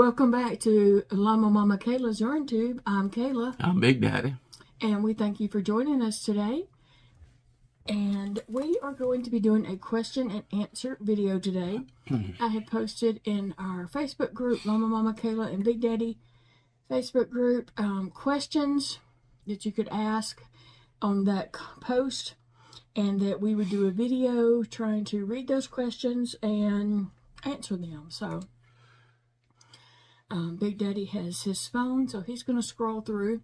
Welcome back to Llamamakayla's Yarn Tube. I'm Kayla. I'm Big Daddy. And we thank you for joining us today. And we are going to be doing a question and answer video today. I had posted in our Facebook group, Llamamakayla and Big Daddy Facebook group, questions that you could ask on that post, and that we would do a video trying to read those questions and answer them. So Big Daddy has his phone, so he's going to scroll through.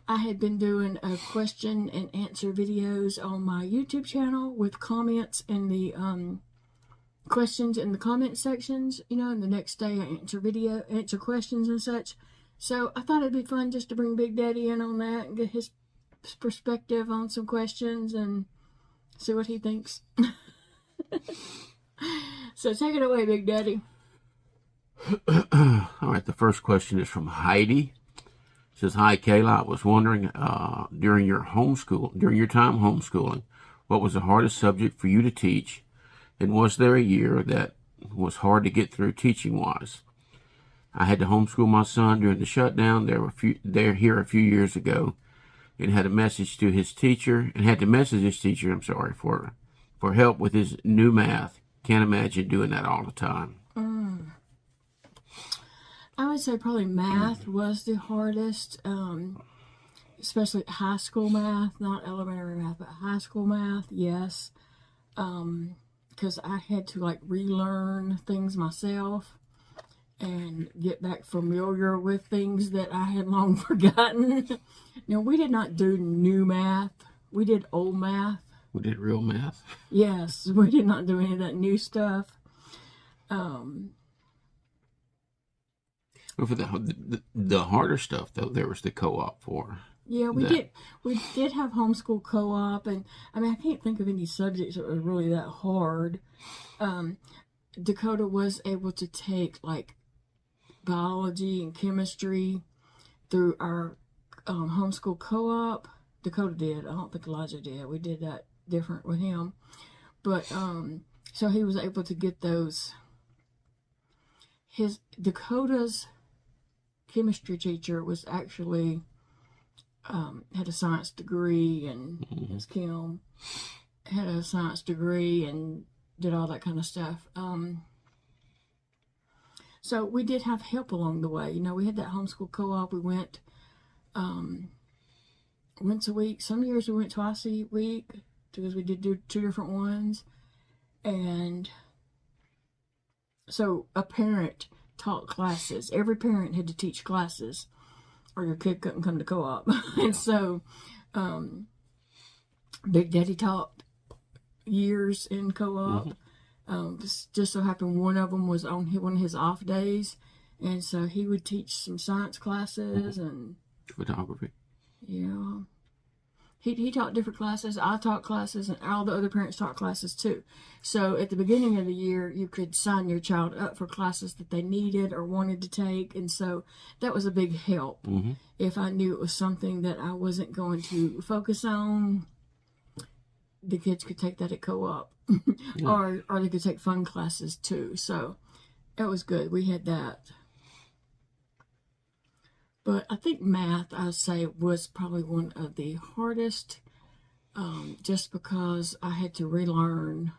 I had been doing a question and answer videos on my YouTube channel with comments in the questions in the comment sections, you know, and the next day I answer questions and such. So I thought it'd be fun just to bring Big Daddy in on that and get his perspective on some questions and see what he thinks. So take it away, Big Daddy. All right, the first question is from Heidi. It says, "Hi Kayla, I was wondering during your time homeschooling, what was the hardest subject for you to teach, and was there a year that was hard to get through teaching wise? I had to homeschool my son during the shutdown. They're here a few years ago, and had to message his teacher for help with his new math. Can't imagine doing that all the time." I would say probably math was the hardest, especially high school math, not elementary math, but high school math, yes. Because I had to like relearn things myself and get back familiar with things that I had long forgotten. Now, we did not do new math. We did old math. We did real math. Yes, we did not do any of that new stuff. But for the harder stuff, though, there was the co-op for. Yeah, we did have homeschool co-op, and I mean, I can't think of any subjects that were really that hard. Dakota was able to take like biology and chemistry through our homeschool co-op. Dakota did. I don't think Elijah did. We did that different with him. But so he was able to get those. Dakota's chemistry teacher was actually had a science degree, and his Kim had a science degree and did all that kind of stuff. So we did have help along the way. You know, we had that homeschool co-op. We went once a week. Some years we went twice a week because we did do 2 different ones. And so a parent taught classes. Every parent had to teach classes, or your kid couldn't come to co-op. And so Big Daddy taught years in co-op. Just so happened one of them was on one of his off days, and so he would teach some science classes and photography. Yeah. He taught different classes. I taught classes, and all the other parents taught classes too. So at the beginning of the year, you could sign your child up for classes that they needed or wanted to take. And so that was a big help. If I knew it was something that I wasn't going to focus on, the kids could take that at co-op. or they could take fun classes too. So that was good. We had that. But I think math, I'd say, was probably one of the hardest, just because I had to relearn.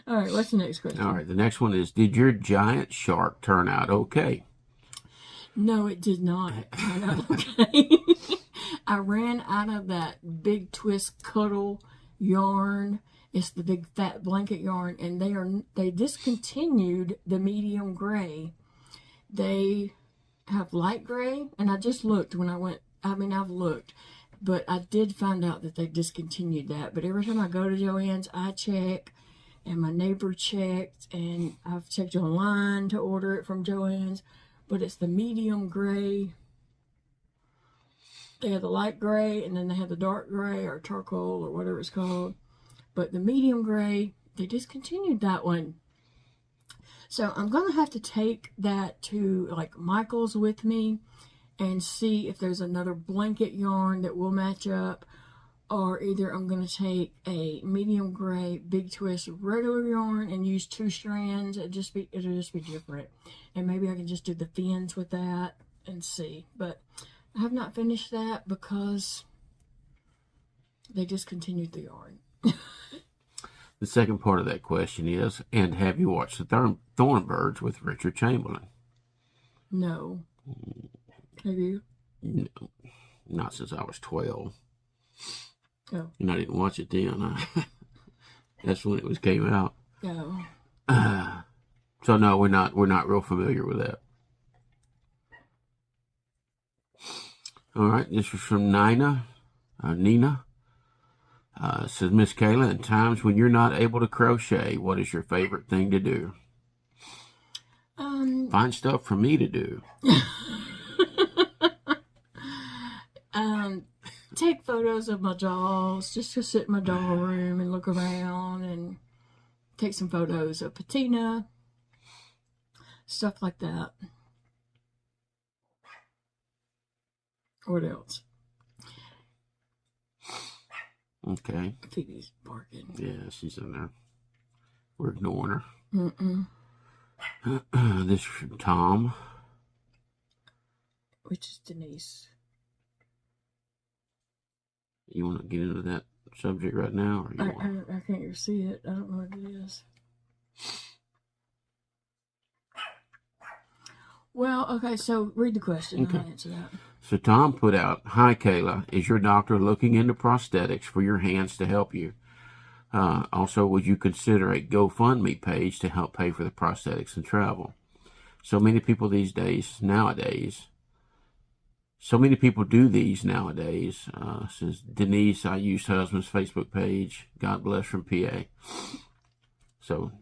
All right, what's the next question? All right, the next one is, did your giant shark turn out okay? No, it did not turn out okay. I ran out of that big twist cuddle yarn. It's the big fat blanket yarn, and they discontinued the medium gray. They have light gray, and I just looked when I went. I mean, I've looked, but I did find out that they discontinued that. But every time I go to Joann's, I check, and my neighbor checked, and I've checked online to order it from Joann's. But it's the medium gray. They have the light gray, and then they have the dark gray or charcoal or whatever it's called. But the medium gray, they discontinued that one. So I'm going to have to take that to like Michael's with me and see if there's another blanket yarn that will match up, or either I'm going to take a medium gray big twist regular yarn and use 2 strands. It'll just be different. And maybe I can just do the fins with that and see. But I have not finished that because they discontinued the yarn. The second part of that question is, and have you watched the Thornbirds with Richard Chamberlain? No. Have you? No, not since I was 12. Oh. And I didn't watch it then. That's when it came out. No. So no, we're not real familiar with that. All right, this is from Nina. Says, Miss Kayla, in times when you're not able to crochet, what is your favorite thing to do? Find stuff for me to do. Take photos of my dolls, just to sit in my doll room and look around and take some photos of patina, stuff like that. What else? Okay. Phoebe's barking. Yeah, she's in there. We're ignoring her. Mm-mm. This is from Tom. Which is Denise. You want to get into that subject right now? Or I can't see it. I don't know what it is. Well, okay, so read the question. Okay. I'll answer that. So Tom put out, Hi Kayla, is your doctor looking into prosthetics for your hands to help you? Also, would you consider a GoFundMe page to help pay for the prosthetics and travel? So many people do these nowadays. Says Denise, I used husband's Facebook page. God bless, from PA. So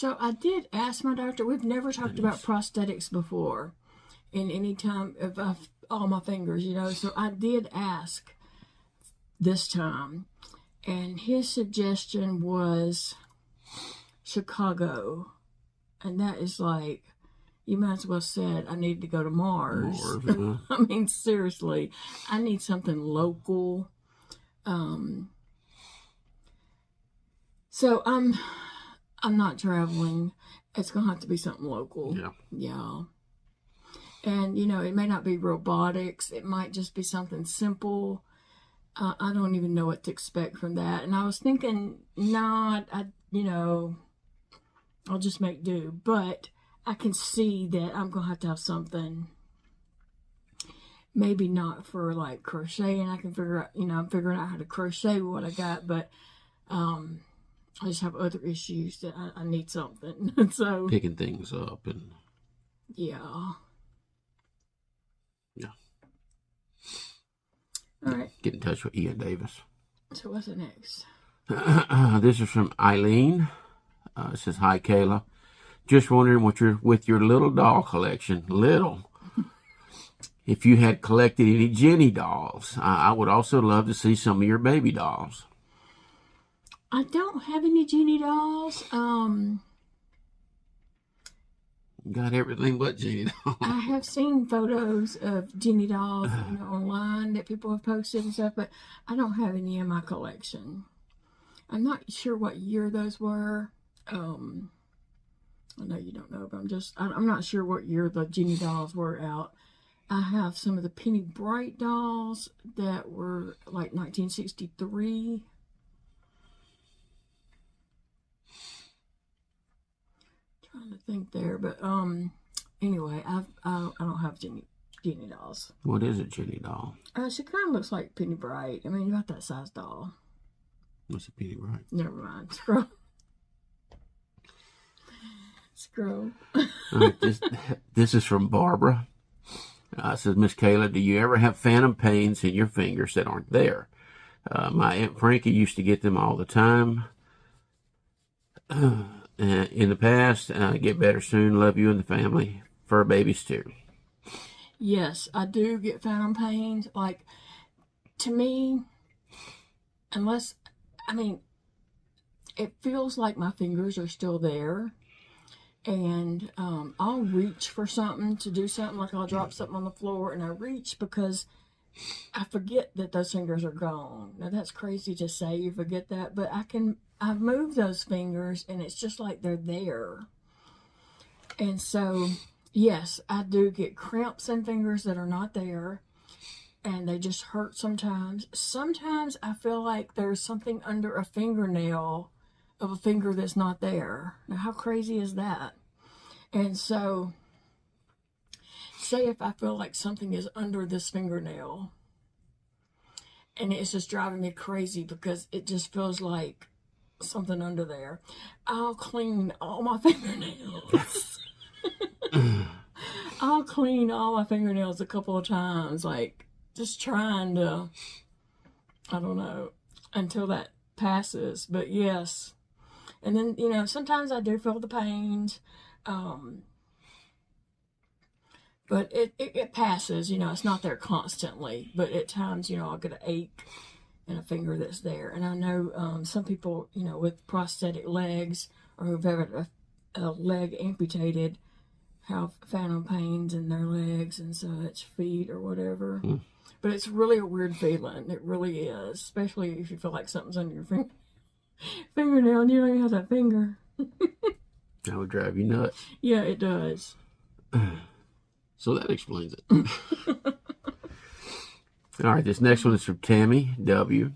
I did ask my doctor. We've never talked about prosthetics before in any time of all my fingers, So I did ask this time. And his suggestion was Chicago. And that is like, you might as well said I need to go to Mars. I mean, seriously, I need something local. So I'm not traveling. It's gonna have to be something local. Yeah. And it may not be robotics. It might just be something simple. I don't even know what to expect from that. And I was thinking, I'll just make do. But I can see that I'm going to have something, maybe not for like crochet, and I can figure out, I'm figuring out how to crochet what I got, but I just have other issues that I need something. So picking things up and yeah. All right. Get in touch with Ian Davis. So what's the next? This is from Eileen. It says, Hi Kayla. Just wondering with your little doll collection, if you had collected any Jeanie dolls. I would also love to see some of your baby dolls. I don't have any Jeanie dolls. Got everything but Jeanie dolls. I have seen photos of Jeanie dolls online that people have posted and stuff, but I don't have any in my collection. I'm not sure what year those were. I know you don't know, but I'm not sure what year the Jeanie dolls were out. I have some of the Penny Bright dolls that were like 1963. Trying to think there, but anyway, I don't have Jeanie dolls. What is a Jeanie doll? She kind of looks like Penny Bright. I mean, you got that size doll. What's a Penny Bright? Never mind. Scroll. Scroll. All right, this is from Barbara. It says, Miss Kayla, do you ever have phantom pains in your fingers that aren't there? My Aunt Frankie used to get them all the time. In the past, get better soon. Love you and the family. Fur babies too. Yes, I do get phantom pains. Like, to me, it feels like my fingers are still there. And I'll reach for something to do something, like I'll drop something on the floor and I reach because I forget that those fingers are gone. Now that's crazy to say you forget that, but I've moved those fingers and it's just like they're there. And so, yes, I do get cramps in fingers that are not there, and they just hurt sometimes. Sometimes I feel like there's something under a fingernail of a finger that's not there. Now, how crazy is that? And so, say if I feel like something is under this fingernail, and it's just driving me crazy because it just feels like something under there, I'll clean all my fingernails. I'll clean all my fingernails a couple of times, like just trying to, I don't know, until that passes. But yes. And then, you know, sometimes I do feel the pains. But it passes, you know, it's not there constantly. But at times, you know, I'll get an ache in a finger that's there. And I know some people, you know, with prosthetic legs or who've had a leg amputated have phantom pains in their legs and such, feet or whatever. But it's really a weird feeling. It really is, especially if you feel like something's under your fingernail and you don't even have that finger. That would drive you nuts. Yeah, it does. So that explains it. All right, this next one is from Tammy W.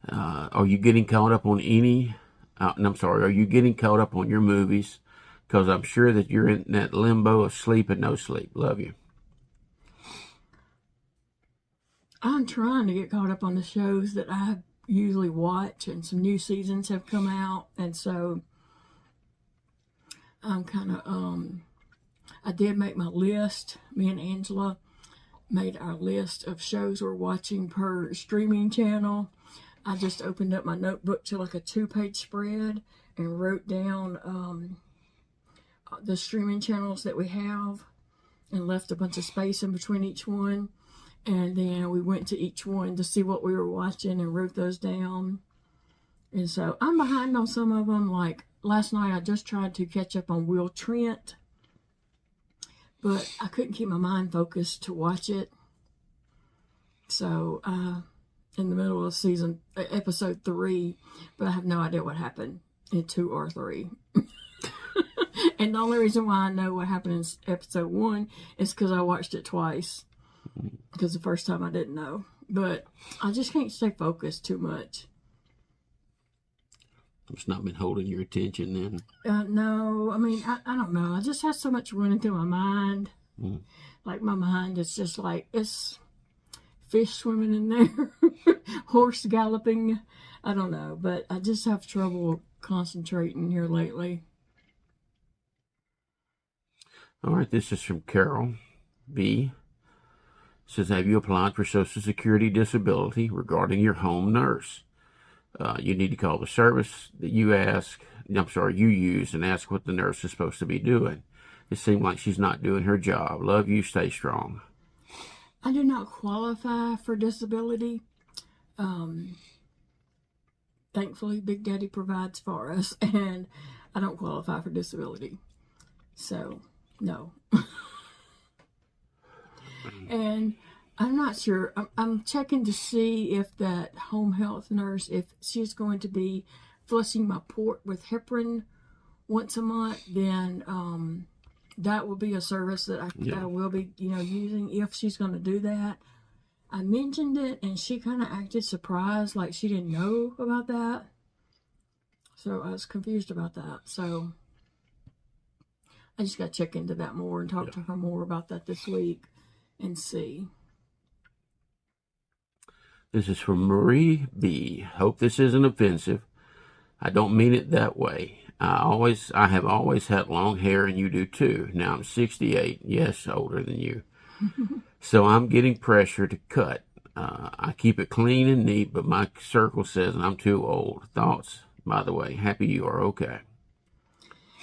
Are you getting caught up on are you getting caught up on your movies? Because I'm sure that you're in that limbo of sleep and no sleep. Love you. I'm trying to get caught up on the shows that I usually watch, and some new seasons have come out, and so I'm kind of, I did make my list. Me and Angela made our list of shows we're watching per streaming channel. I just opened up my notebook to like a 2-page spread and wrote down the streaming channels that we have and left a bunch of space in between each one. And then we went to each one to see what we were watching and wrote those down. And so I'm behind on some of them. Like last night, I just tried to catch up on Will Trent, but I couldn't keep my mind focused to watch it. So in the middle of episode 3, but I have no idea what happened in 2 or 3. And the only reason why I know what happened in episode 1 is because I watched it twice. Because the first time I didn't know. But I just can't stay focused too much. It's not been holding your attention then? No, I mean, I don't know. I just have so much running through my mind. Like my mind is just like, it's fish swimming in there. Horse galloping. I don't know. But I just have trouble concentrating here lately. All right, this is from Carol B. It says, have you applied for Social Security disability regarding your home nurse? You need to call the service that you use and ask what the nurse is supposed to be doing. It seems like she's not doing her job. Love you. Stay strong. I do not qualify for disability. Thankfully, Big Daddy provides for us, and I don't qualify for disability. So, no. And I'm not sure. I'm checking to see if that home health nurse, if she's going to be flushing my port with heparin once a month, then that will be a service that I will be, using if she's going to do that. I mentioned it, and she kind of acted surprised, like she didn't know about that. So I was confused about that. So I just got to check into that more and talk to her more about that this week and see. This is from Marie B. Hope this isn't offensive. I don't mean it that way. I have always had long hair, and you do too. Now I'm 68. Yes, older than you. So I'm getting pressure to cut. I keep it clean and neat, but my circle says I'm too old. Thoughts? By the way, happy you are okay.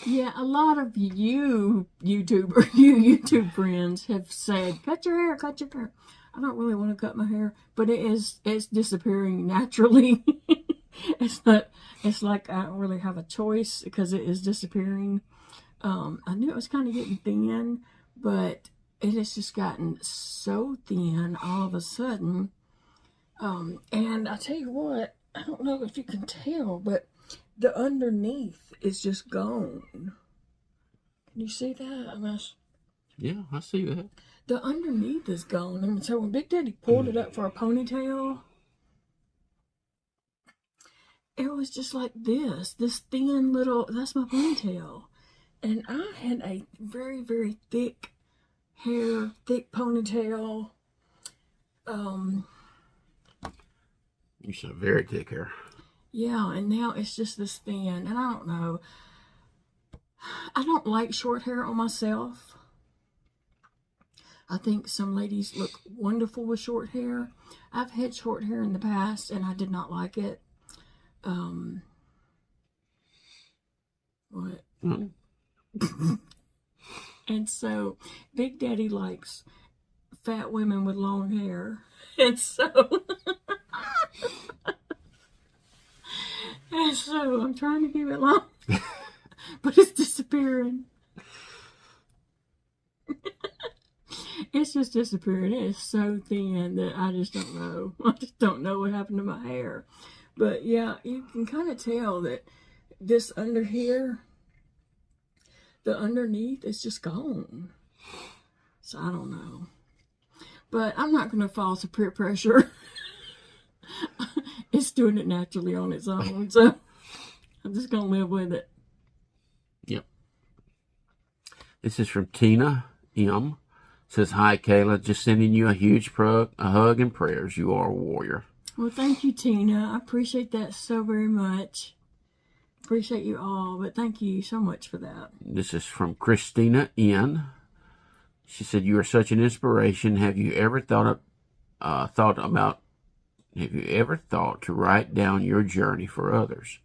Yeah, a lot of you YouTube friends have said, cut your hair, cut your hair. I don't really want to cut my hair, but it's disappearing naturally. It's like I don't really have a choice because it is disappearing. I knew it was kind of getting thin, but it has just gotten so thin all of a sudden. And I tell you what, I don't know if you can tell, but the underneath is just gone. Can you see that? Yeah, I see that. The underneath is gone. And so when Big Daddy pulled it up for a ponytail, it was just like this thin little, that's my ponytail. And I had a very, very thick hair, thick ponytail. You should have very thick hair. Yeah, and now it's just this thin, and I don't know. I don't like short hair on myself. I think some ladies look wonderful with short hair. I've had short hair in the past, and I did not like it. What? Mm-hmm. And so, Big Daddy likes fat women with long hair. And so, I'm trying to keep it long, but it's disappearing. It's just disappearing. It is so thin that I just don't know. I just don't know what happened to my hair. But yeah, you can kind of tell that this under here, the underneath is just gone. So I don't know. But I'm not going to fall to peer pressure. It's doing it naturally on its own. So I'm just going to live with it. Yep. This is from Tina M. Says, hi, Kayla. Just sending you a huge hug and prayers. You are a warrior. Well, thank you, Tina. I appreciate that so very much. Appreciate you all, but thank you so much for that. This is from Christina N. She said, you are such an inspiration. Have you ever thought to write down your journey for others?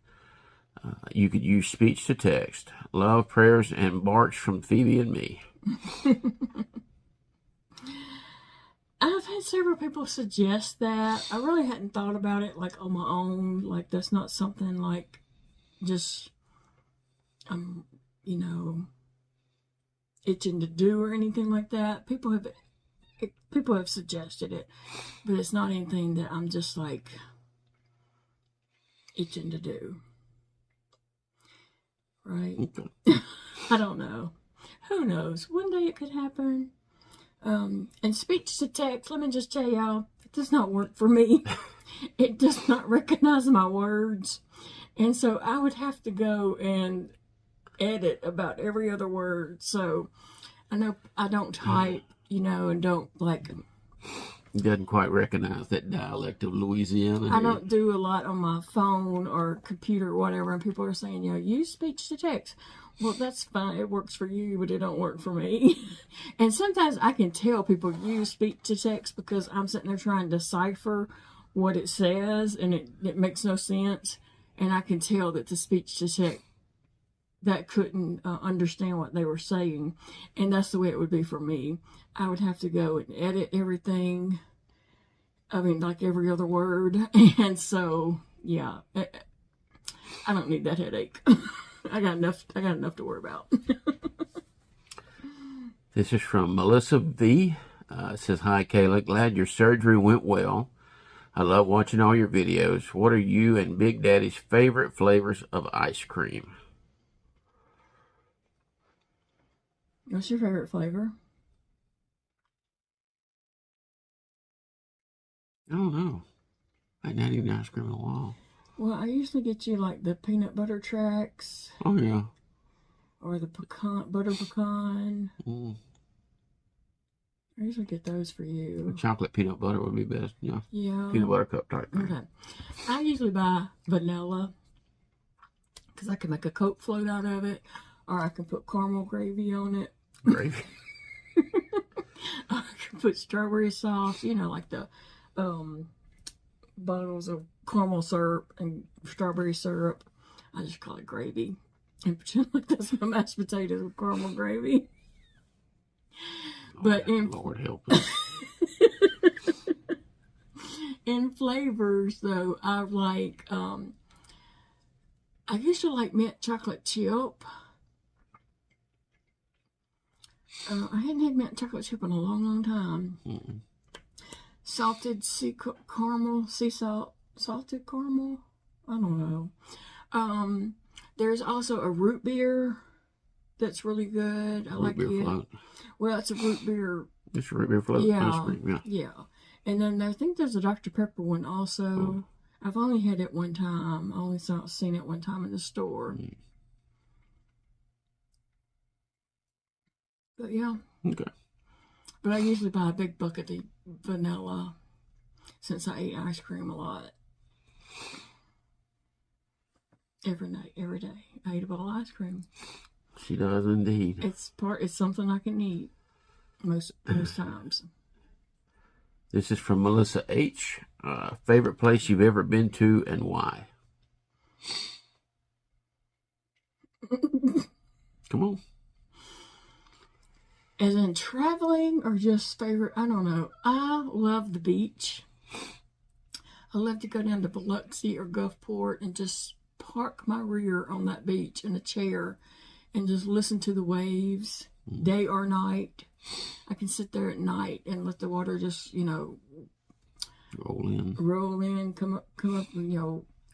You could use speech to text. Love, prayers, and barks from Phoebe and me. I've had several people suggest that. I really hadn't thought about it like on my own. Like that's not something like just itching to do or anything like that. People have suggested it, but it's not anything that I'm just like itching to do. Right? Okay. I don't know. Who knows? One day it could happen. And speech to text, let me just tell y'all, it does not work for me. It does not recognize my words. And so I would have to go and edit about every other word. So I know I don't type, and don't like... He doesn't quite recognize that dialect of Louisiana. I don't do a lot on my phone or computer or whatever, and people are saying, use speech to text. Well, that's fine. It works for you, but it don't work for me. And sometimes I can tell people use speech to text because I'm sitting there trying to decipher what it says, and it makes no sense. And I can tell that the speech to text that couldn't understand what they were saying. And that's the way it would be for me. I would have to go and edit everything. I mean, like every other word. And so, yeah, I don't need that headache. I got enough to worry about. This is from Melissa V. It says, hi, Kayla. Glad your surgery went well. I love watching all your videos. What are you and Big Daddy's favorite flavors of ice cream? What's your favorite flavor? I don't know. I hadn't had any ice cream in a while. Well, I usually get you like the peanut butter tracks. Oh, yeah. Or the butter pecan. Mm. I usually get those for you. Chocolate peanut butter would be best. Yeah. Yeah. Peanut butter cup type thing. Okay. I usually buy vanilla because I can make a Coke float out of it, or I can put caramel gravy on it. Gravy. I can put strawberry sauce, like the bottles of caramel syrup and strawberry syrup. I just call it gravy and pretend like that's my mashed potatoes with caramel gravy. But Lord help us. In flavors, though, I like, I used to like mint chocolate chip. I hadn't had mint chocolate chip in a long, long time. Mm-mm. Salted caramel, sea salt, salted caramel. I don't know. There's also a root beer that's really good. I Root like beer it. float. Well, it's a root beer. It's a root beer float. Yeah, Ice cream. yeah. And then I think there's a Dr. Pepper one also. Oh. I've only had it one time. I only seen it one time in the store. Mm. But yeah. Okay. But I usually buy a big bucket of vanilla since I eat ice cream a lot. Every night, every day. I eat a bowl of ice cream. She does indeed. It's something I can eat most times. This is from Melissa H. Favorite place you've ever been to and why? Come on. As in traveling or just favorite? I don't know. I love the beach. I love to go down to Biloxi or Gulfport and just park my rear on that beach in a chair and just listen to the waves, day or night. I can sit there at night and let the water just, roll in, come up,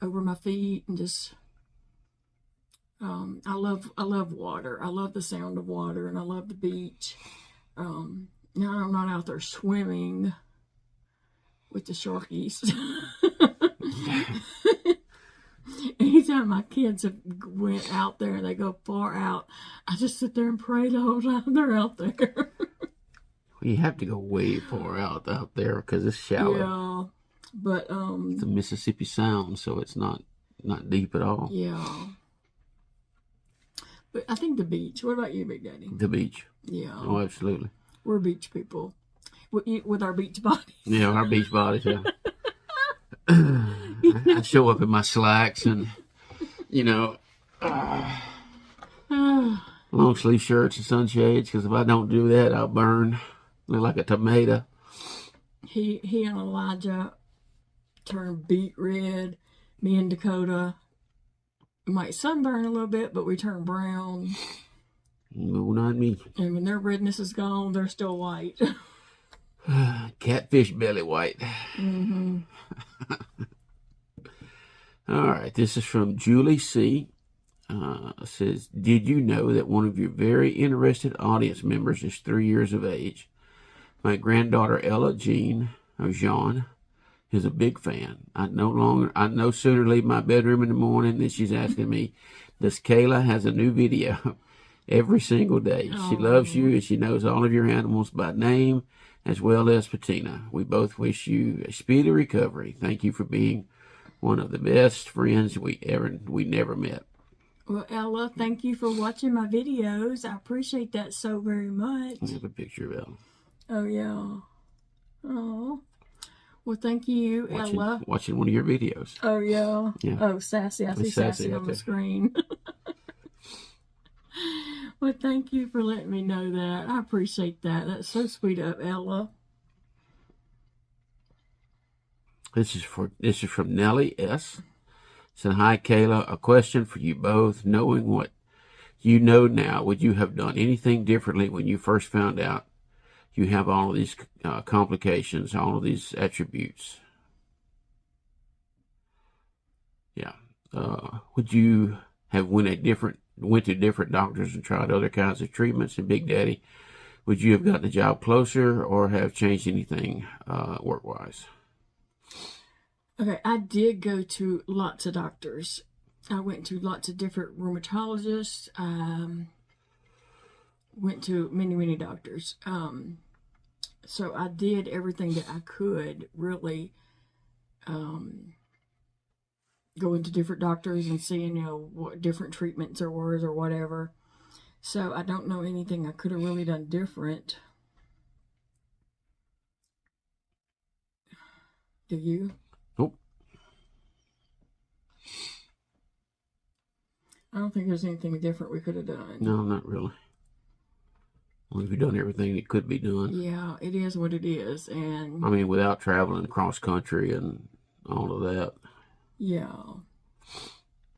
over my feet, and just. I love water. I love the sound of water, and I love the beach. Now I'm not out there swimming with the sharkies. Anytime my kids have went out there and they go far out, I just sit there and pray the whole time they're out there. You have to go way far out there because it's shallow. Yeah, but it's the Mississippi Sound, so it's not deep at all. Yeah. But I think the beach. What about you, Big Daddy? The beach. Yeah. Oh, absolutely. We're beach people. With our beach bodies. Yeah, our beach bodies, yeah. I show up in my slacks and, long sleeve shirts and sunshades, because if I don't do that, I'll burn. Look like a tomato. He and Elijah turned beet red. Me and Dakota might sunburn a little bit, but we turn brown. No, not me. And when their redness is gone, they're still white. Catfish belly white. Mm-hmm. All right, this is from Julie C. Says, did you know that one of your very interested audience members is 3 years of age? My granddaughter Ella Jean is a big fan. I no sooner leave my bedroom in the morning than she's asking me, does Kayla has a new video every single day? Oh. She loves you and she knows all of your animals by name as well as patina. We both wish you a speedy recovery. Thank you for being one of the best friends we never met. Well, Ella, thank you for watching my videos. I appreciate that so very much. I have a picture of Ella. Oh, yeah. Oh. Well, thank you, Ella. Watching one of your videos. Oh, yeah. Yeah. Oh, Sassy. I see Sassy on the screen. Well, thank you for letting me know that. I appreciate that. That's so sweet of Ella. This is from Nellie S. Said, hi, Kayla. A question for you both. Knowing what you know now, would you have done anything differently when you first found out you have all of these complications, all of these attributes? Yeah. Would you have went to different doctors and tried other kinds of treatments? And Big Daddy, would you have gotten a job closer or have changed anything work-wise? Okay, I did go to lots of doctors. I went to lots of different rheumatologists. Went to many, many doctors. So I did everything that I could, really, going to different doctors and seeing, what different treatments there was or whatever. So I don't know anything I could have really done different. Do you? Nope. I don't think there's anything different we could have done. No, not really. We've done everything that could be done. Yeah, it is what it is. And I mean, without traveling cross country and all of that. Yeah.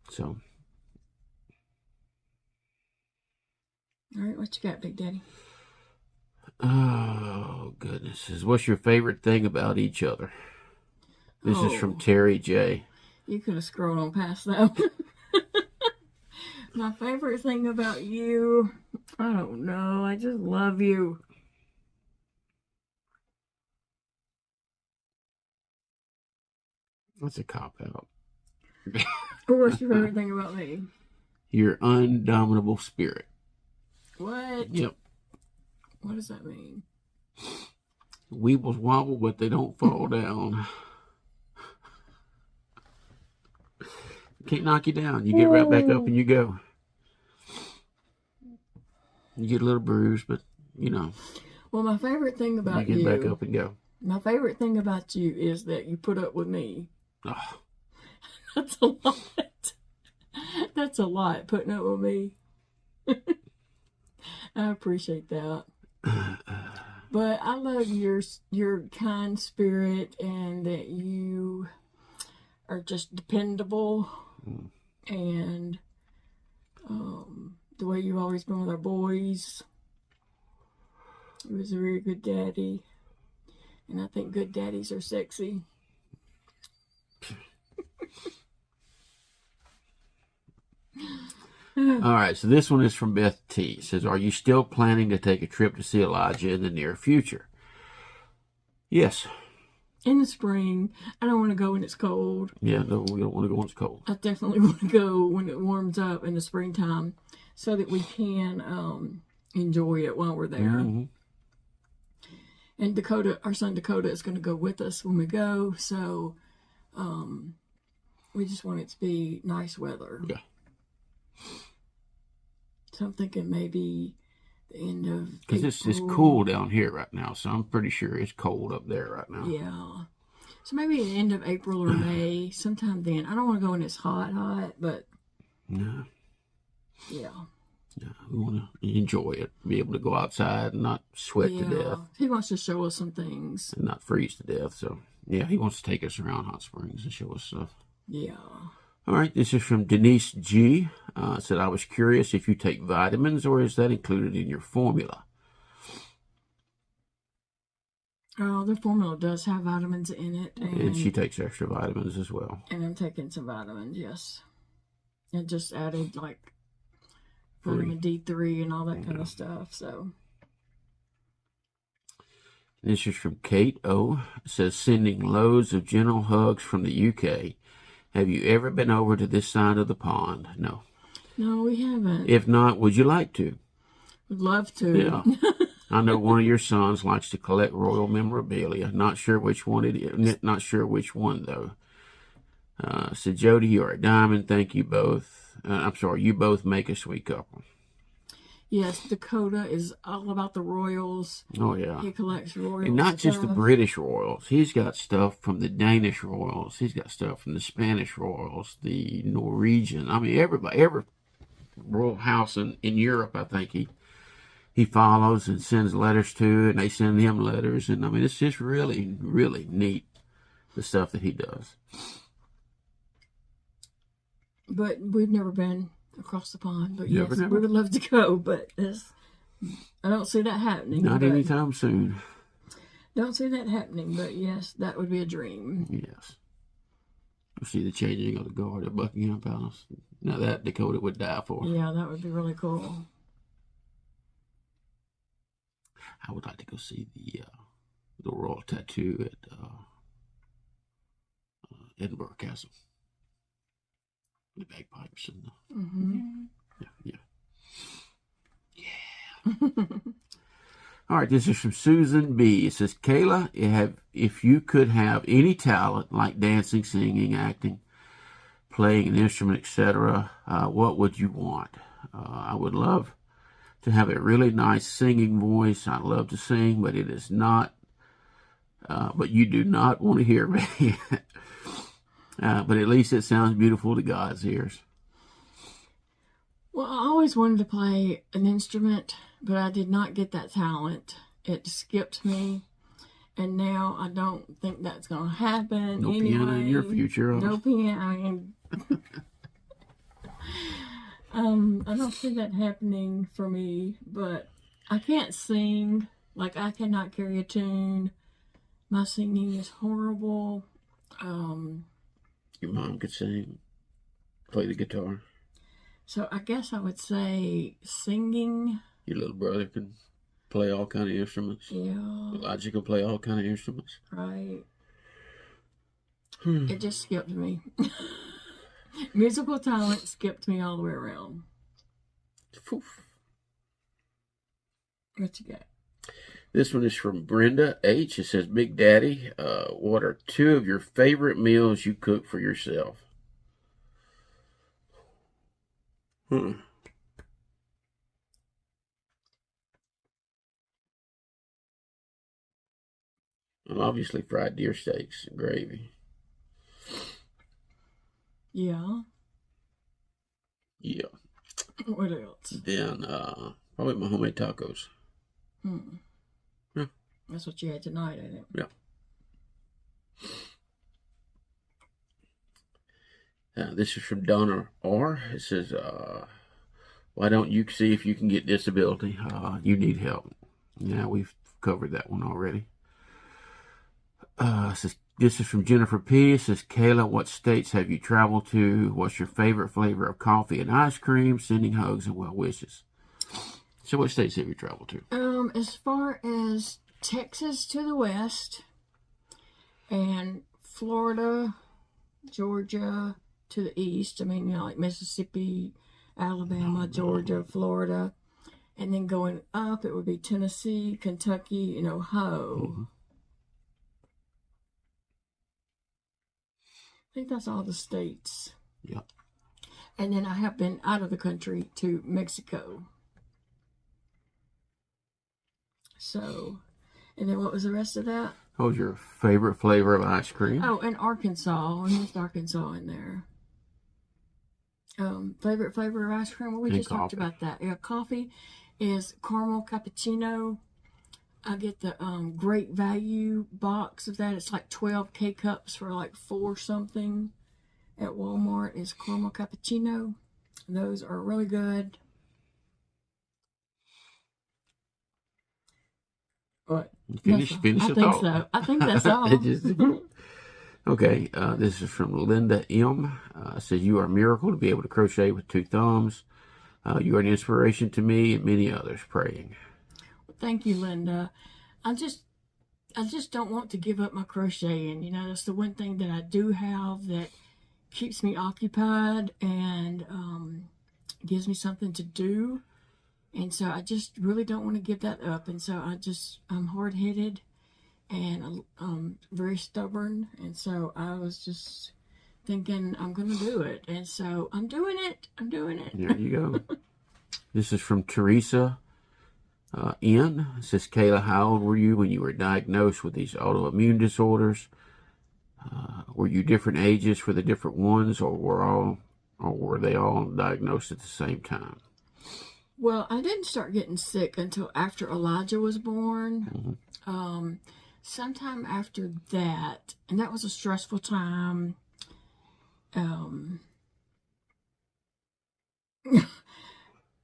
So. All right, what you got, Big Daddy? Oh, goodness. What's your favorite thing about each other? This is from Oh. Terry J. You could have scrolled on past that one. My favorite thing about you, I don't know. I just love you. That's a cop-out. What's your favorite thing about me? Your undominable spirit. What? Yep. What does that mean? Weebles wobble, but they don't fall down. Can't knock you down. You get right back up and you go. You get a little bruised, but you know. Well, my favorite thing about you get back up and go. My favorite thing about you is that you put up with me. Oh. That's a lot. That's a lot, putting up with me. I appreciate that. But I love your kind spirit and that you are just dependable. And the way you've always been with our boys. He was a very good daddy. And I think good daddies are sexy. All right, so this one is from Beth T. It says, are you still planning to take a trip to see Elijah in the near future? Yes. In the spring. I don't want to go when it's cold. Yeah, no, we don't want to go when it's cold. I definitely want to go when it warms up in the springtime so that we can enjoy it while we're there. Mm-hmm. And Dakota, our son Dakota, is going to go with us when we go. So we just want it to be nice weather. Yeah. So I'm thinking maybe the end of Because it's cool down here right now, so I'm pretty sure it's cold up there right now. Yeah. So maybe the end of April or May, sometime then. I don't want to go when it's hot, but... No. Yeah. No, we want to enjoy it, be able to go outside and not sweat to death. He wants to show us some things. And not freeze to death, so... Yeah, he wants to take us around Hot Springs and show us stuff. Yeah. All right, this is from Denise G. Said, I was curious if you take vitamins or is that included in your formula? Oh, the formula does have vitamins in it. And she takes extra vitamins as well. And I'm taking some vitamins, yes. And just added like vitamin D3 and all that kind of stuff, so. This is from Kate O. It says, sending loads of gentle hugs from the UK. Have you ever been over to this side of the pond? No. No, we haven't. If not, would you like to? Would love to. Yeah. I know one of your sons likes to collect royal memorabilia. Not sure which one it is. Not sure which one, though. So, Jody, you're a diamond. Thank you both. I'm sorry, you both make a sweet couple. Yes, Dakota is all about the royals. Oh, yeah. He collects royals. And not just the British royals. He's got stuff from the Danish royals. He's got stuff from the Spanish royals, the Norwegian. I mean, every royal house in Europe, I think he follows and sends letters to, and they send him letters. And, I mean, it's just really, really neat, the stuff that he does. But we've never been across the pond. But yes, Never. we would love to go. But I don't see that happening. Not anytime soon. Don't see that happening. But yes, that would be a dream. Yes. We'll see the changing of the guard at Buckingham Palace. Now that Dakota would die for. Yeah, that would be really cool. I would like to go see the royal tattoo at Edinburgh Castle. The bagpipes and the... Yeah. All right, this is from Susan B. It says, Kayla, if you could have any talent like dancing, singing, acting, playing an instrument, etc., what would you want? I would love to have a really nice singing voice. I love to sing, but it is not, but you do not want to hear me. But at least it sounds beautiful to God's ears. Well, I always wanted to play an instrument, but I did not get that talent. It skipped me, and now I don't think that's going to happen. No anyway. piano in your future. No piano. I don't see that happening for me, but I can't sing. Like, I cannot carry a tune. My singing is horrible. Your mom could sing, play the guitar. So I guess I would say singing. Your little brother could play all kind of instruments. Yeah. Elijah could play all kind of instruments. Right. It just skipped me. Musical talent skipped me all the way around. Poof. What you got? This one is from Brenda H. It says, Big Daddy, what are 2 of your favorite meals you cook for yourself? And obviously fried deer steaks and gravy. Yeah. Yeah. What else? Then probably my homemade tacos. Yeah. That's what you had tonight, ain't it? Yeah. This is from Donna R. It says, why don't you see if you can get disability? You need help. Yeah, we've covered that one already. This is from Jennifer P. It says, Kayla, what states have you traveled to? What's your favorite flavor of coffee and ice cream? Sending hugs and well wishes. So what states have you traveled to? As far as Texas to the west, and Florida, Georgia to the east. I mean, like Mississippi, Alabama, Georgia, Florida. And then going up, it would be Tennessee, Kentucky, and Ohio. I think that's all the states. Yeah. And then I have been out of the country to Mexico. So, and then what was the rest of that? What was your favorite flavor of ice cream? Oh, and Arkansas. I missed Arkansas in there. Favorite flavor of ice cream? Well, we just talked about that. Yeah, coffee is caramel cappuccino. I get the great value box of that. It's like 12 K-cups for like $4 something at Walmart. Is caramel cappuccino. Those are really good. What? Finish I the think thought. so. I think that's all. Okay, this is from Linda M. Says, you are a miracle to be able to crochet with 2 thumbs. You are an inspiration to me and many others. Praying. Thank you, Linda. I just don't want to give up my crocheting. That's the one thing that I do have that keeps me occupied and gives me something to do. And so I just really don't want to give that up. And so I'm hard-headed and very stubborn. And so I was just thinking I'm going to do it. And so I'm doing it. There you go. This is from Teresa N. It says, Kayla, how old were you when you were diagnosed with these autoimmune disorders? Were you different ages for the different ones, or were they all diagnosed at the same time? Well, I didn't start getting sick until after Elijah was born. Sometime after that, and that was a stressful time.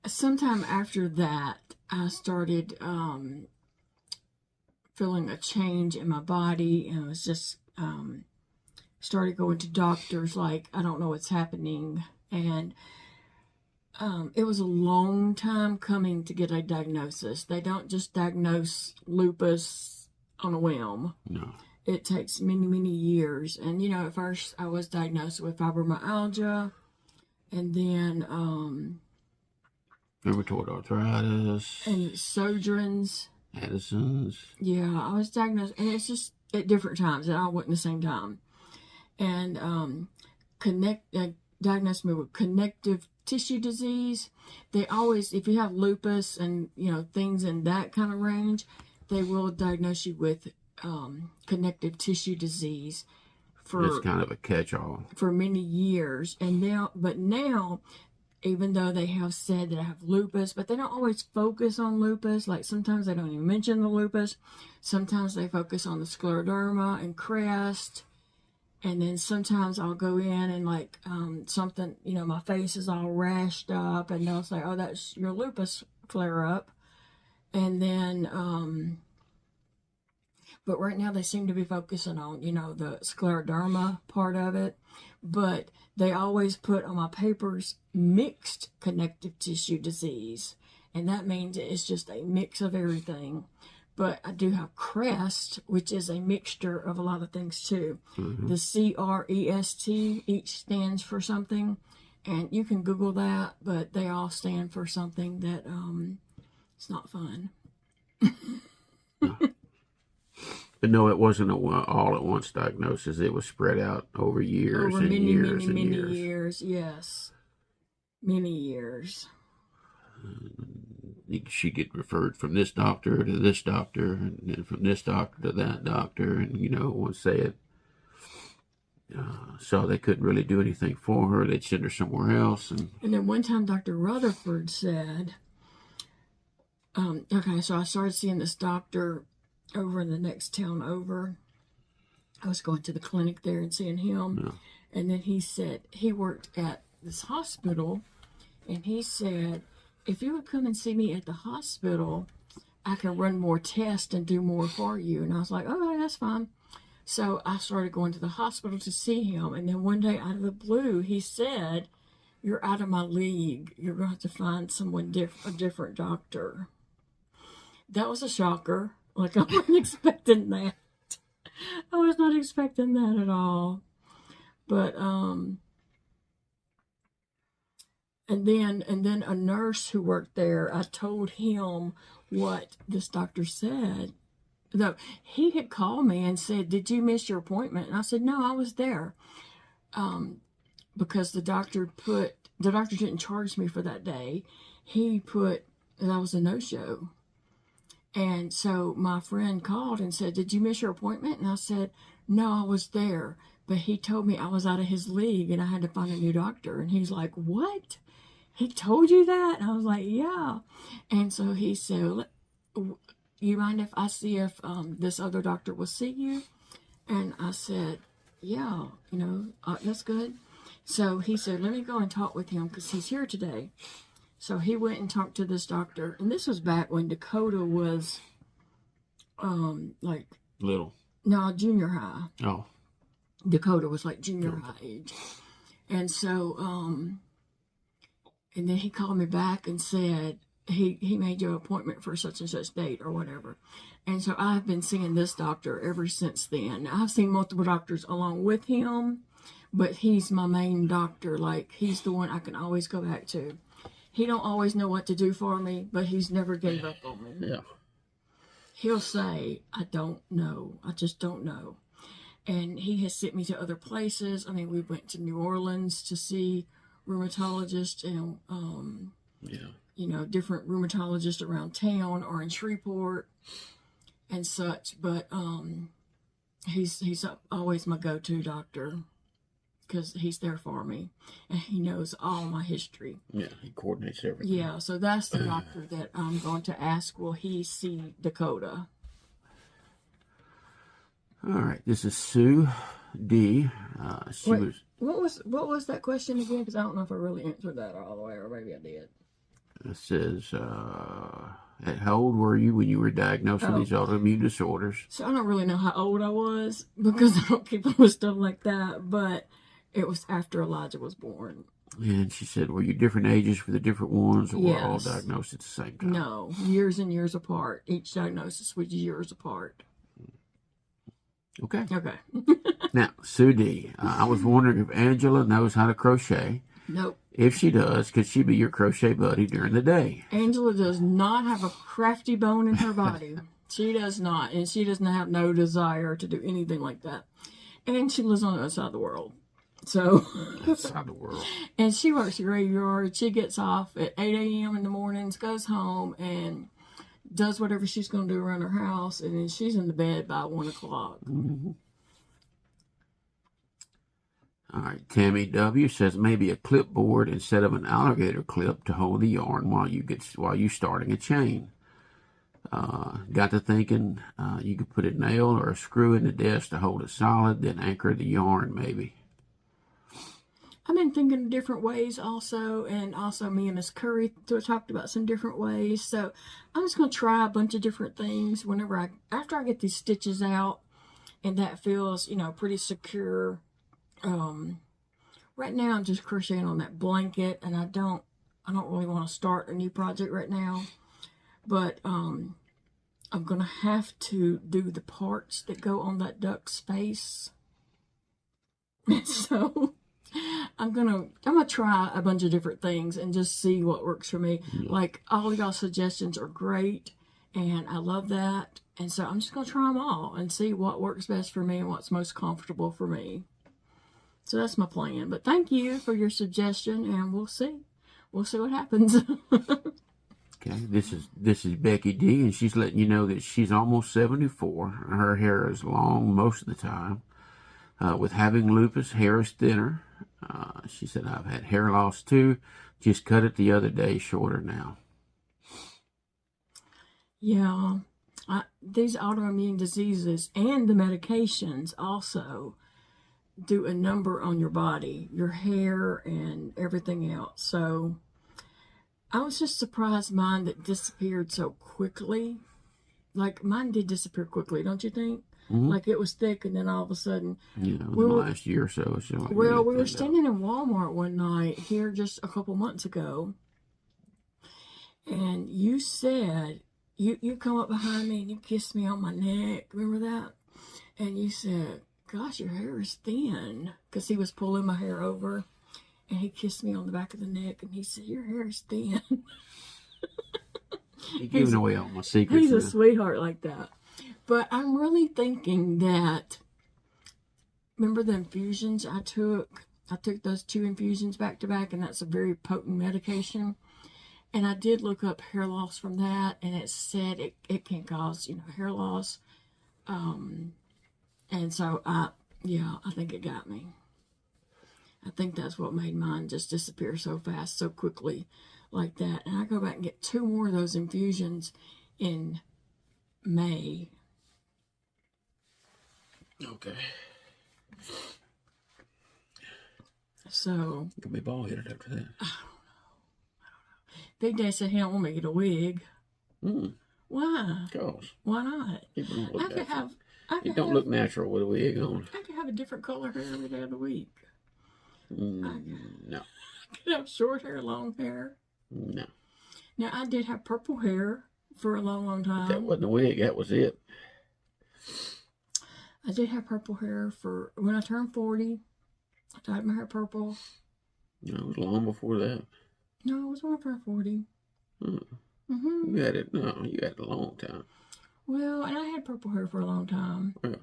Sometime after that, I started feeling a change in my body, and I was just started going to doctors like, I don't know what's happening. And it was a long time coming to get a diagnosis. They don't just diagnose lupus on a whim. No. It takes many, many years. And, at first I was diagnosed with fibromyalgia, and then rheumatoid arthritis. And Sjogren's. Addison's. Yeah, I was diagnosed, and it's just at different times. It all wasn't the same time. And diagnosed me with connective tissue disease. They always, if you have lupus and things in that kind of range, they will diagnose you with connective tissue disease. It's kind of a catch-all for many years. And now, even though they have said that I have lupus, but they don't always focus on lupus. Like sometimes they don't even mention the lupus. Sometimes they focus on the scleroderma and crest. And then sometimes I'll go in and like something, my face is all rashed up, and they'll say, oh, that's your lupus flare up. And then, but right now they seem to be focusing on, the scleroderma part of it. But they always put on my papers mixed connective tissue disease. And that means it's just a mix of everything. But I do have CREST, which is a mixture of a lot of things too. The CREST, each stands for something. And you can Google that, but they all stand for something that it's not fun. But no, it wasn't a all at once diagnosis. It was spread out over years and years and years. Many years, yes. Many years. She get referred from this doctor to this doctor, and then from this doctor to that doctor, and once say it. So they couldn't really do anything for her. They'd send her somewhere else. And then one time Dr. Rutherford said, okay, so I started seeing this doctor over in the next town over. I was going to the clinic there and seeing him. Yeah. And then he said, he worked at this hospital, and he said, if you would come and see me at the hospital, I can run more tests and do more for you. And I was like, oh, that's fine. So I started going to the hospital to see him. And then one day out of the blue, he said, you're out of my league. You're going to have to find someone a different doctor. That was a shocker. Like, I wasn't expecting that. I was not expecting that at all. But, and then a nurse who worked there, I told him what this doctor said. Though he had called me and said, did you miss your appointment? And I said, no, I was there. Because the doctor didn't charge me for that day. He put that was a no-show. And so my friend called and said, did you miss your appointment? And I said, no, I was there. But he told me I was out of his league and I had to find a new doctor. And he's like, what? He told you that? And I was like, yeah. And so he said, you mind if I see if this other doctor will see you? And I said, yeah, that's good. So he said, let me go and talk with him because he's here today. So he went and talked to this doctor. And this was back when Dakota was like... little. No, junior high. Oh. Dakota was like junior high age. And so, and then he called me back and said, he made your appointment for such and such date or whatever. And so I've been seeing this doctor ever since then. I've seen multiple doctors along with him, but he's my main doctor. Like, he's the one I can always go back to. He don't always know what to do for me, but he's never gave up on me. Yeah. He'll say, I don't know. I just don't know. And he has sent me to other places. I mean, we went to New Orleans to see rheumatologists and, different rheumatologists around town or in Shreveport and such. But he's always my go-to doctor because he's there for me. And he knows all my history. Yeah, he coordinates everything. Yeah, so that's the doctor that I'm going to ask, will he see Dakota? All right, this is Sue D. What was that question again? Because I don't know if I really answered that all the way, or maybe I did. It says, how old were you when you were diagnosed with these autoimmune disorders? So I don't really know how old I was because I don't keep up with stuff like that, but it was after Elijah was born. And she said, were you different ages for the different ones, or were all diagnosed at the same time? No, years and years apart. Each diagnosis was years apart. Okay. Okay. Now, Sue D, I was wondering if Angela knows how to crochet. Nope. If she does, could she be your crochet buddy during the day? Angela does not have a crafty bone in her body. She does not. And she doesn't have no desire to do anything like that. And she lives on the other side of the world. So. Outside the world. And she works the graveyard. She gets off at 8 a.m. in the mornings, goes home, and does whatever she's going to do around her house, and then she's in the bed by 1 o'clock. Mm-hmm. All right, Tammy W says maybe a clipboard instead of an alligator clip to hold the yarn while you starting a chain. Got to thinking you could put a nail or a screw in the desk to hold it solid, then anchor the yarn maybe. I've been thinking of different ways also, and also me and Miss Curry talked about some different ways. So I'm just going to try a bunch of different things after I get these stitches out, and that feels, pretty secure. Right now I'm just crocheting on that blanket, and I don't really want to start a new project right now, but I'm going to have to do the parts that go on that duck's face. So I'm gonna try a bunch of different things and just see what works for me. Yeah. Like, all y'all suggestions are great, and I love that. And so I'm just gonna try them all and see what works best for me and what's most comfortable for me. So that's my plan. But thank you for your suggestion, and we'll see what happens. Okay, this is Becky D, and she's letting you know that she's almost 74. Her hair is long most of the time. With having lupus, hair is thinner. She said, I've had hair loss too. Just cut it the other day, shorter now. Yeah, these autoimmune diseases and the medications also do a number on your body, your hair, and everything else. So I was just surprised mine that disappeared so quickly. Like, mine did disappear quickly, don't you think? Mm-hmm. Like, it was thick, and then all of a sudden... Yeah, last year or so. Like, we were standing in Walmart one night here just a couple months ago, and you said, you come up behind me and you kissed me on my neck. Remember that? And you said, gosh, your hair is thin. Because he was pulling my hair over, and he kissed me on the back of the neck, and he said, your hair is thin. He's giving away all my secrets. He's a sweetheart like that. But I'm really thinking that, remember the infusions I took? I took those 2 infusions back to back, and that's a very potent medication. And I did look up hair loss from that, and it said it can cause, hair loss. And so, I think it got me. I think that's what made mine just disappear so fast, so quickly like that. And I go back and get 2 more of those infusions in May. Okay. So. You can be bald-headed after that. I don't know. Big Daddy said he don't want me to get a wig. Why? Because. Why not? It don't look natural with a wig on. I could have a different color hair every day of the week. No. I could have short hair, long hair. No. Now, I did have purple hair for a long, long time. That wasn't a wig. That was it. I did have purple hair for when I turned 40. I dyed my hair purple. No, it was long before that. No, it was when I turned 40. You had it. No, you had it a long time. Well, and I had purple hair for a long time. Yeah.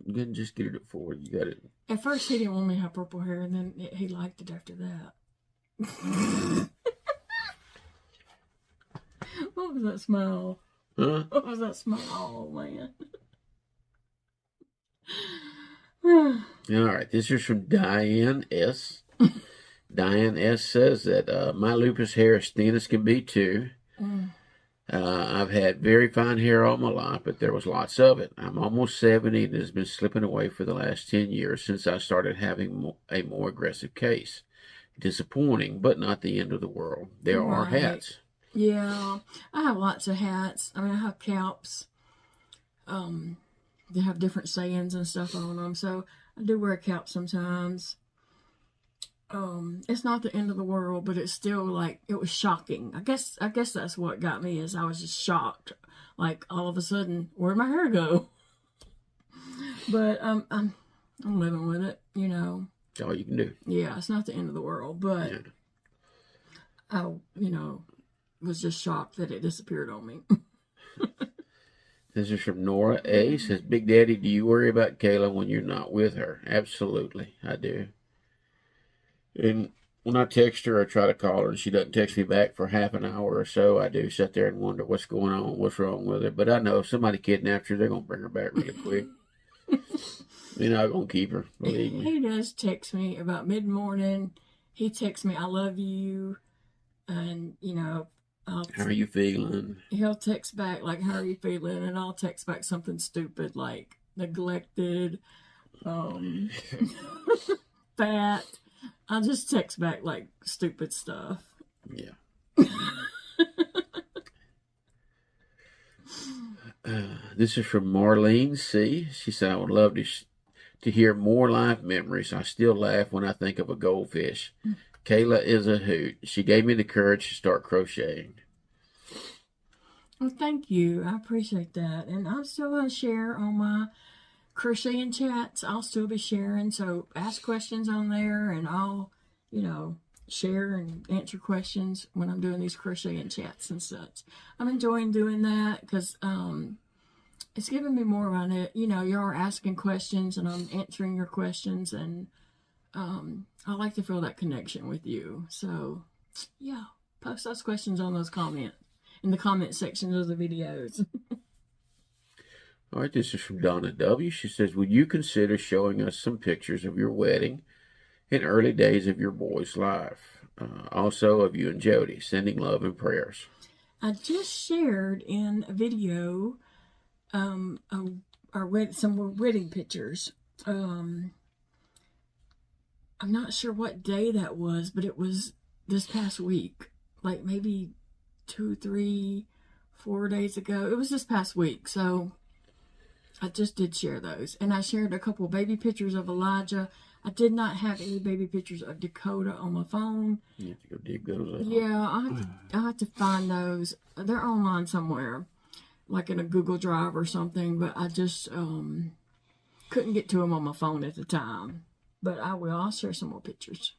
You didn't just get it at 40. You got it. At first, he didn't want me to have purple hair, and then he liked it after that. What was that smile? Huh? What was that smile, man? All right, this is from Diane S. Diane S. says that my lupus hair is thin as can be too. I've had very fine hair all my life, but there was lots of it. I'm almost 70 and it has been slipping away for the last 10 years since I started having a more aggressive case. Disappointing, but not the end of the world. There are hats. Yeah, I have lots of hats. I mean, I have caps. They have different sayings and stuff on them, so I do wear a cap sometimes. It's not the end of the world, but it's still like, it was shocking. I guess that's what got me, is I was just shocked. Like, all of a sudden, where'd my hair go? But I'm living with it, That's all you can do. Yeah, it's not the end of the world, but I, was just shocked that it disappeared on me. This is from Nora A. Says, Big Daddy, do you worry about Kayla when you're not with her? Absolutely, I do. And when I text her or try to call her and she doesn't text me back for half an hour or so, I do sit there and wonder what's going on, what's wrong with her. But I know if somebody kidnaps her, they're going to bring her back really quick. They're not going to keep her, believe me. He does text me about mid-morning. He texts me, I love you. And, how are you feeling? He'll text back, like, how are you feeling? And I'll text back something stupid, like, neglected, fat, I'll just text back like stupid stuff. Yeah. This is from Marlene C. She said, I would love to hear more life memories. I still laugh when I think of a goldfish. Kayla is a hoot. She gave me the courage to start crocheting. Well, thank you. I appreciate that. And I'm still going to share on my crocheting chats. I'll still be sharing. So ask questions on there and I'll, share and answer questions when I'm doing these crocheting chats and such. I'm enjoying doing that because it's giving me more on it. You're asking questions and I'm answering your questions, and I like to feel that connection with you. So, yeah, post those questions on those comments in the comment sections of the videos. All right, this is from Donna W. She says, would you consider showing us some pictures of your wedding and early days of your boy's life? Also of you and Jody. Sending love and prayers. I just shared in a video some wedding pictures. I'm not sure what day that was, but it was this past week. Like maybe 2, 3, 4 days ago. It was this past week. So I just did share those. And I shared a couple baby pictures of Elijah. I did not have any baby pictures of Dakota on my phone. You have to go dig those up. Yeah, I have to find those. They're online somewhere, like in a Google Drive or something, but I just couldn't get to them on my phone at the time. But I will. I'll share some more pictures.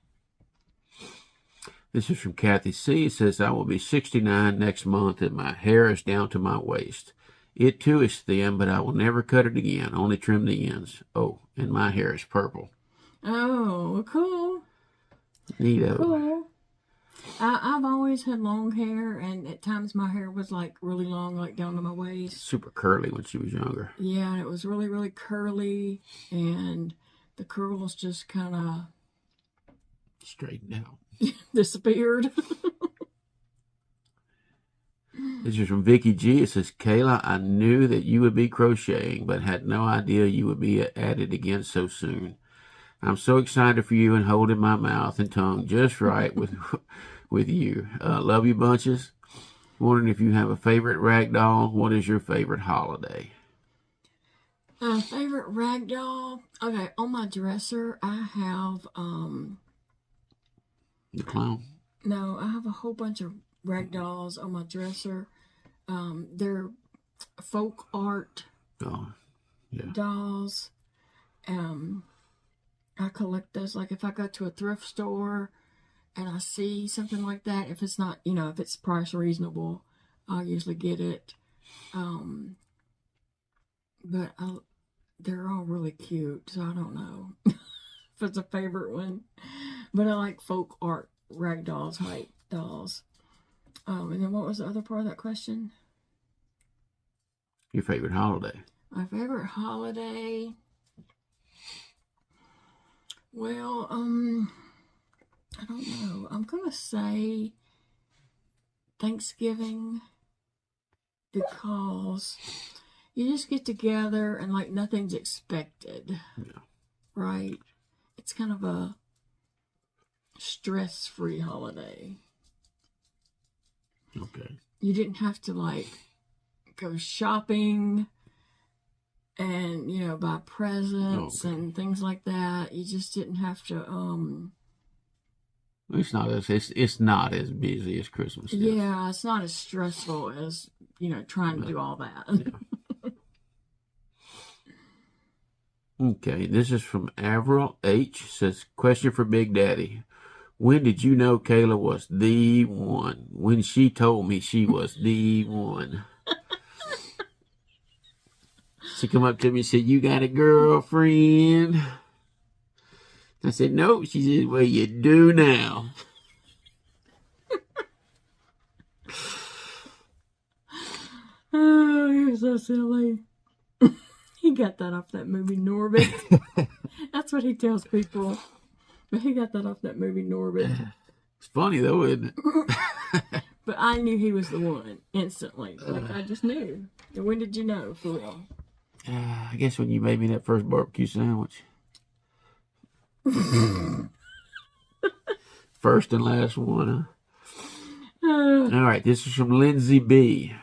This is from Kathy C. It says, I will be 69 next month and my hair is down to my waist. It too is thin, but I will never cut it again, only trim the ends. Oh, and my hair is purple. Oh, cool. Neato. Cool. I've always had long hair, and at times my hair was like really long, like down to my waist. Super curly when she was younger. Yeah, it was really, really curly, and the curls just kind of straightened out. Disappeared. This is from Vicky G. It says, Kayla, I knew that you would be crocheting, but had no idea you would be at it again so soon. I'm so excited for you and holding my mouth and tongue just right with you. Love you bunches. Wondering if you have a favorite rag doll. What is your favorite holiday? Favorite rag doll? Okay, on my dresser, I have... The clown? No, I have a whole bunch of rag dolls on my dresser. They're folk art dolls. I collect those. Like if I go to a thrift store and I see something like that, if it's not, if it's price reasonable, I'll usually get it. But they're all really cute, so I don't know if it's a favorite one. But I like folk art rag dolls, hype dolls. And then what was the other part of that question? Your favorite holiday? My favorite holiday? Well, I don't know. I'm going to say Thanksgiving because you just get together and like nothing's expected. Yeah. Right? It's kind of a stress-free holiday. Okay. You didn't have to like go shopping and buy presents and things like that. You just didn't have to it's not as busy as Christmas is. Yeah, it's not as stressful as trying to do all that. Yeah. Okay, this is from Avril H. Says, question for Big Daddy. When did you know Kayla was the one? When she told me she was the one. She come up to me and said, you got a girlfriend? I said, no. She said, well, you do now. Oh, you're so silly. He got that off that movie Norbit. That's what he tells people. But he got that off that movie Norbit. It's funny though, isn't it? But I knew he was the one instantly. Like I just knew. And when did you know, for real? I guess when you made me that first barbecue sandwich. first and last one. All right, this is from Lindsay B.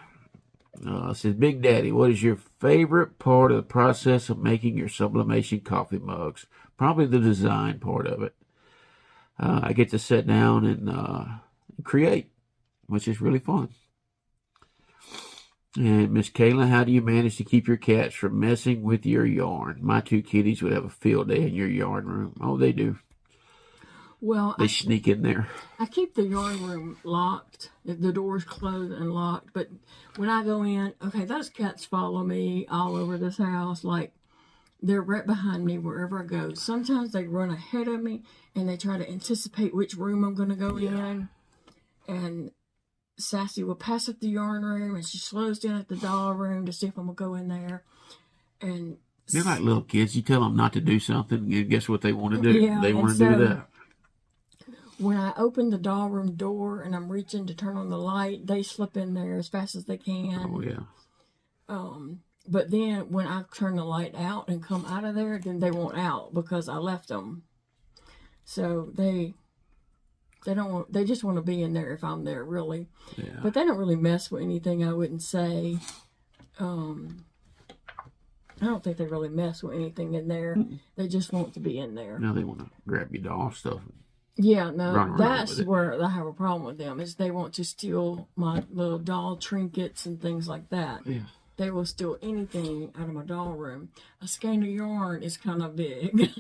It says, Big Daddy, what is your favorite part of the process of making your sublimation coffee mugs? Probably the design part of it. I get to sit down and create, which is really fun. And Miss Kayla, how do you manage to keep your cats from messing with your yarn? My 2 kitties would have a field day in your yarn room. Oh, they do. Well, they sneak in there. I keep the yarn room locked. The door's closed and locked. But when I go in, okay, those cats follow me all over this house. Like, they're right behind me wherever I go. Sometimes they run ahead of me and they try to anticipate which room I'm going to go in. And Sassy will pass up the yarn room and she slows down at the doll room to see if I'm going to go in there. And they're like little kids. You tell them not to do something, and guess what they want to do? Yeah, they want to do that. When I open the doll room door and I'm reaching to turn on the light, they slip in there as fast as they can. Oh, yeah. But then when I turn the light out and come out of there, then they won't out because I left them. So they just want to be in there if I'm there, really. Yeah. But they don't really mess with anything, I wouldn't say. I don't think they really mess with anything in there. They just want to be in there. Now they want to grab your doll stuff. Yeah, no, that's where I have a problem with them, is they want to steal my little doll trinkets and things like that. Yeah. They will steal anything out of my doll room. A skein of yarn is kind of big.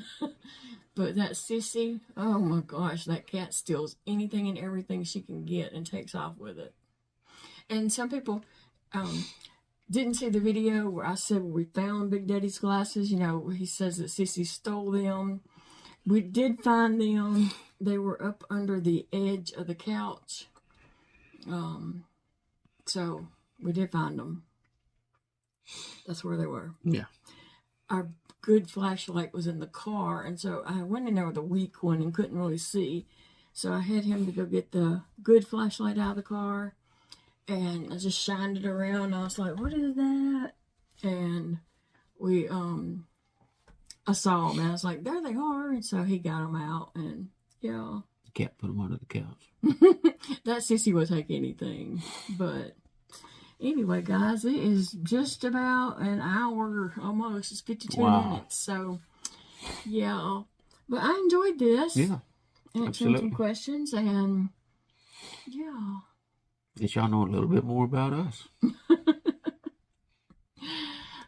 But that Sissy, oh my gosh, that cat steals anything and everything she can get and takes off with it. And some people didn't see the video where I said we found Big Daddy's glasses. You know, he says that Sissy stole them. We did find them. They were up under the edge of the couch. So we did find them. That's where they were. Yeah. Our good flashlight was in the car, and so I went in there with a weak one and couldn't really see. So I had him to go get the good flashlight out of the car, and I just shined it around. I was like, what is that? And I saw them, and I was like, there they are. And so he got them out, and yeah. The cat put them under the couch. That Sissy will take anything. But anyway, guys, it is just about an hour almost. It's 52 minutes. So, yeah. But I enjoyed this. Yeah. Answering some questions, and yeah. Let y'all know a little bit more about us.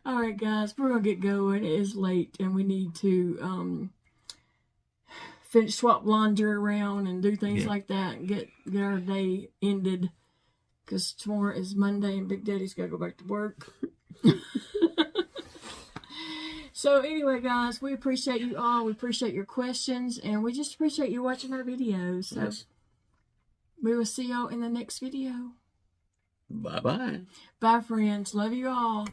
All right, guys, we're going to get going. It is late, and we need to swap laundry around and do things like that and get our day ended, because tomorrow is Monday and Big Daddy's got to go back to work. So anyway, guys, we appreciate you all. We appreciate your questions, and we just appreciate you watching our videos. So we will see y'all in the next video. Bye-bye. Bye, friends. Love you all.